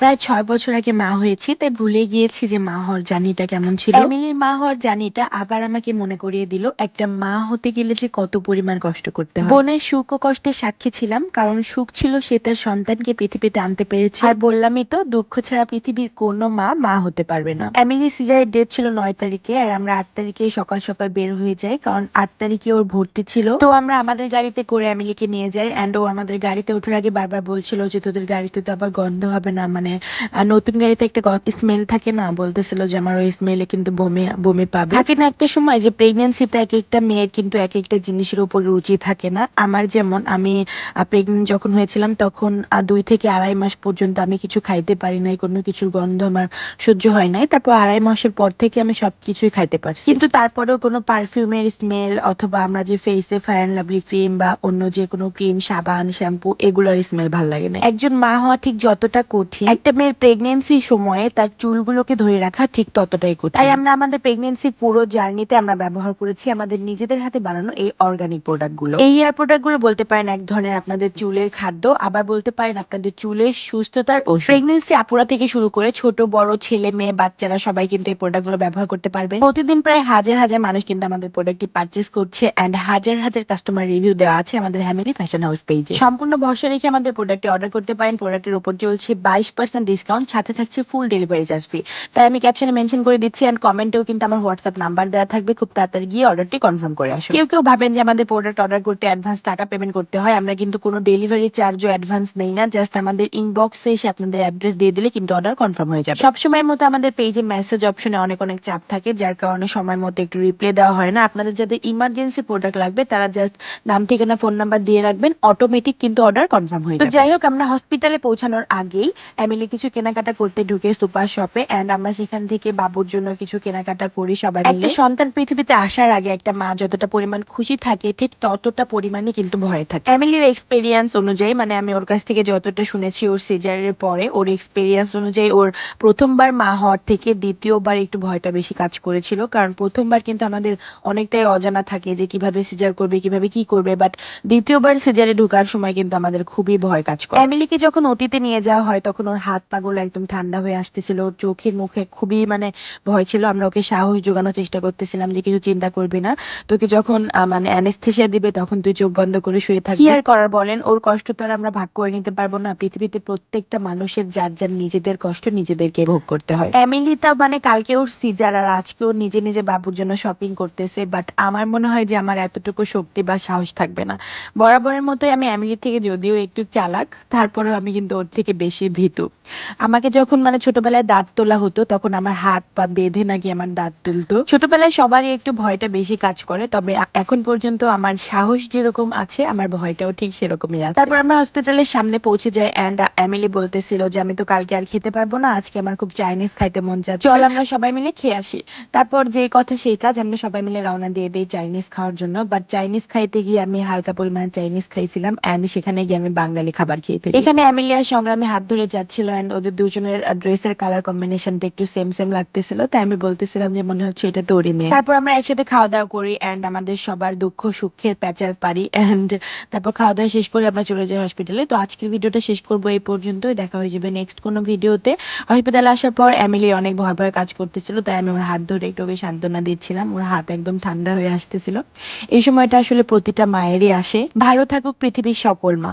প্রায় ৬ বছর আগে মা হয়েছি, তাই ভুলে গিয়েছি যে মা হওয়ার জার্নিটা কেমন ছিল। এমিলির মা হওয়ার জার্নিটা আবার আমাকে মনে করিয়ে দিল একটা মা হতে গেলে যে কত পরিমাণ কষ্ট করতে হয়। বোনের সুখ ও কষ্টের সাক্ষী ছিলাম, কারণ সুখ ছিল সে তার সন্তানকে পৃথিবীতে আনতে পেরেছে, আর বললামই তো দুঃখ ছাড়া পৃথিবীর কোনো মা মা হতে পারবে না। এমিলি সিজারের ডেট ছিল ৯ তারিখে, আর আমরা ৮ তারিখে সকাল সকাল বের হয়ে যাই, কারণ ৮ তারিখে ওর ভর্তি ছিল। তো আমরা আমাদের গাড়িতে করে এমিলিকে নিয়ে যাই, এন্ড ও আমাদের গাড়িতে ওঠার আগে বারবার বলছিল যে তোদের গাড়িতে তো আবার গন্ধ হবে না, মানে নতুন গাড়িতে একটা স্মেল থাকে না, বলতেছিল যে আমার ওই স্মেলে কিন্তু বমি বমি পাবে। থাকে না একটা সময় যে প্রেগনেন্সিতে এক একটা মেয়ের কিন্তু এক একটা জিনিসের উপর রুচি থাকে না। আমার যেমন, আমি প্রেগনেন্ট যখন হয়েছিলাম তখন ২ থেকে ২.৫ মাস পর্যন্ত আমি কিছু খাইতে পারি নাই, কোনো কিছুর গন্ধ আমার সহ্য হয় নাই। তারপর ২.৫ মাসের পর থেকে আমি সবকিছুই খাইতে পারছি, কিন্তু তারপরেও কোনো পারফিউমের স্মেল অথবা আমরা যে ফেসে ফেয়ার অ্যান্ড লাভলি ক্রিম বা অন্য যে কোনো ক্রিম, সাবান, শ্যাম্পু, এগুলোর স্মেল ভালো লাগে না। একজন মা হওয়া ঠিক যতটা কঠিন, একটা মেয়ের প্রেগনেন্সি সময়ে তার চুলগুলোকে ধরে রাখা ঠিক ততটাই কঠিন। তাই আমরা আমাদের প্রেগনেন্সি পুরো জার্নিতে আমরা ব্যবহার করেছি আমাদের নিজেদের হাতে বানানো এই অর্গানিক প্রোডাক্ট গুলো। এই হেয়ার প্রোডাক্ট গুলো বলতে পারেন এক ধরনের আপনাদের চুলের খাদ্য, আবার বলতে পারেন আপনাদের চুলের সুস্থতার ওষুধ। প্রেগনেন্সি আপুরা থেকে শুরু করে ছোট বড় ছেলে মেয়ে বাচ্চারা সবাই কিন্তু এই প্রোডাক্ট গুলো ব্যবহার করতে পারবেন। প্রতিদিন প্রায় হাজার হাজার মানুষ কিন্তু আমাদের প্রোডাক্টটি পারচেস করছে, এন্ড হাজার হাজার কাস্টমার রিভিউ দেওয়া আছে আমাদের হ্যামিলি ফ্যাশন হাউস পেজে। সম্পূর্ণ ভরসা রেখে আমাদের প্রোডাক্টটি অর্ডার করতে পারেন। প্রোডাক্টের উপর চলছে 22% ডিসকাউন্ট, সাথে থাকছে ফুল ডেলিভারি চার্জ ফ্রি। তাই আমি ক্যাপশনে মেনশন করে দিচ্ছি, এন্ড কমেন্টেও কিন্তু আমার হোয়াটসঅ্যাপ নাম্বার দেওয়া থাকবে, খুব তাড়াতাড়ি গিয়ে অর্ডারটি কনফার্ম করে আসুন। কেউ কেউ ভাবেন যে আমাদের প্রোডাক্ট অর্ডার করতে অ্যাডভান্স টাকা পেমেন্ট করতে হয়, আমরা কিন্তু কোনো ডেলিভারি চার্জও অ্যাডভান্স নেই না, জাস্ট আমাদের ইনবক্সে এসে আপনাদের অ্যাড্রেস দিয়ে দিলে কিন্তু অর্ডার কনফার্ম হয়ে যাবে। সবসময়ের মতো আমাদের পেজে মেসেজ অপশনে অনেক অনেক চাপ থাকে, যার কারণে সময় মতো একটু রিপ্লাই দেওয়া হয় না। আপনাদের যাদের ইমার্জেন্সি প্রোডাক্ট লাগবে তারা জাস্ট নাম, ঠিকানা, ফোন নাম্বার দিয়ে রাখবেন, অটোমেটিক কিন্তু অর্ডার কনফার্ম হয়ে যাবে। তো যাই হোক, আমরা হসপিটালে পৌঁছানোর আগেই এমিলি কিছু কেনাকাটা করতে ঢুকে সুপার শপে, এন্ড আমরা সেখান থেকে বাবুর জন্য কিছু কেনাকাটা করি সবাই মিলে। একটা সন্তান পৃথিবীতে আসার আগে একটা মা যতটা পরিমাণ খুশি থাকে ঠিক ততটা পরিমাণে কিন্তু ভয় থাকে। এমিলির এক্সপেরিয়েন্স অনুযায়ী, মানে আমি ওর কাছ থেকে যতটা শুনেছি ওর সিজারের পরে, ওর এক্সপেরিয়েন্স অনুযায়ী ওর প্রথমবার মা হওয়ার থেকে দ্বিতীয়বার একটু ভয়টা বেশি কাজ করেছিল, কারণ প্রথমবার কিন্তু আমাদের অনেকটাই অজানা থাকে যে কিভাবে সিজার করবে, কিভাবে কি করবে, বাট দ্বিতীয়বার সিজারে ঢোকার সময় কিন্তু আমাদের খুবই ভয় কাজ করে। এমিলিকে যখন ওটিতে নিয়ে যাওয়া হয় তখন ওর হাত পাগুলো একদম ঠান্ডা হয়ে আসতেছিল, ওর চোখের মুখে খুবই মানে ভয় ছিল। আমরা ওকে সাহস যোগানোর চেষ্টা করতেছিলাম যে কিছু চিন্তা করবি না, তোকে যখন মানে অ্যানেস্থেসিয়া দিবে তখন তুই চোখ বন্ধ করে শুয়ে থাকবি। কি আর করার বলেন, ওর কষ্ট তো আর আমরা ভাগ করে নিতে পারবো না। পৃথিবীতে প্রত্যেকটা মানুষের যার যার নিজেদের কষ্ট নিজেদেরকে ভোগ করতে হয়। এমিলি তা মানে কালকে ওর সিজার, আর আজকে ওর নিজে নিজে বাবুর জন্য শপিং করতেছে, বাট আমার মনে হয় যে আমার এতটুকু শক্তি বা সাহস থাকবে না। বরাবরের মতোই আমি এমিলি থেকে যদিও একটু চালাক, তারপরেও আমি কিন্তু ওর থেকে বেশি ভীতু। আমাকে যখন মানে ছোটবেলায় দাঁত তোলা হতো তখন আমার হাত পা বেঁধে নাকি আমার দাঁত তুলতো। ছোটবেলায় সবারই একটু ভয়টা বেশি কাজ করে, তবে এখন পর্যন্ত আমার সাহস যেরকম আছে আমার ভয়টাও ঠিক সেরকমই আছে। তারপর আমরা হসপিটালের সামনে পৌঁছে যাই, এন্ড এমিলি বলতেছিল যে আমি তো কালকে আর খেতে পারবো না, আজকে আমার খুব চাইনিজ খাইতে মন যাচ্ছে, চল আমরা সবাই মিলে খেয়ে আসি। তারপর যে কথা সেই কাজ, আমরা সবাই মিলে রওনা দিয়ে দিই চাইনিজ খাওয়ার জন্য। বাট চাইনিজ খাইতে গিয়ে আমি হালকা পরিমাণে চাইনিজ খাইছিলাম, এন্ড সেখানে গিয়ে আমি বাঙালি খাবার খেয়ে ফেলি। এখানে এমিলিয়ার সঙ্গে আমি হাত ধরে যাচ্ছিল, এন্ড ওদের দুজনের ড্রেসের কালার কম্বিনেশনটা একটু সেম সেম লাগতেছিল, তাই আমি বলতেছিলাম যে মনে হচ্ছে এটা তোরই মেয়ে। তারপর আমরা একসাথে খাওয়া দাওয়া করি, এন্ড আমাদের সবার দুঃখ সুখের প্যাচাল পারি, এন্ড তারপর খাওয়া দাওয়া শেষ করে আমরা চলে যাই হসপিটালে। তো আজকের ভিডিওটা শেষ করবো এই পর্যন্তই, দেখা হয়ে যাবে নেক্সট কোনো ভিডিওতে। হসপিটালে আসার পর এমিলি অনেক ভয় ভয় কাজ করতেছিল, তাই আমি ওর হাত ধরে একটু ওকে সান্ত্বনা দিচ্ছিলাম, ওর হাত একদম ঠান্ডা হয়ে আসতেছিল। এই সময়টা আসলে প্রতিটা মায়েরই আসে। ভালো থাকুক পৃথিবীর সকল মা।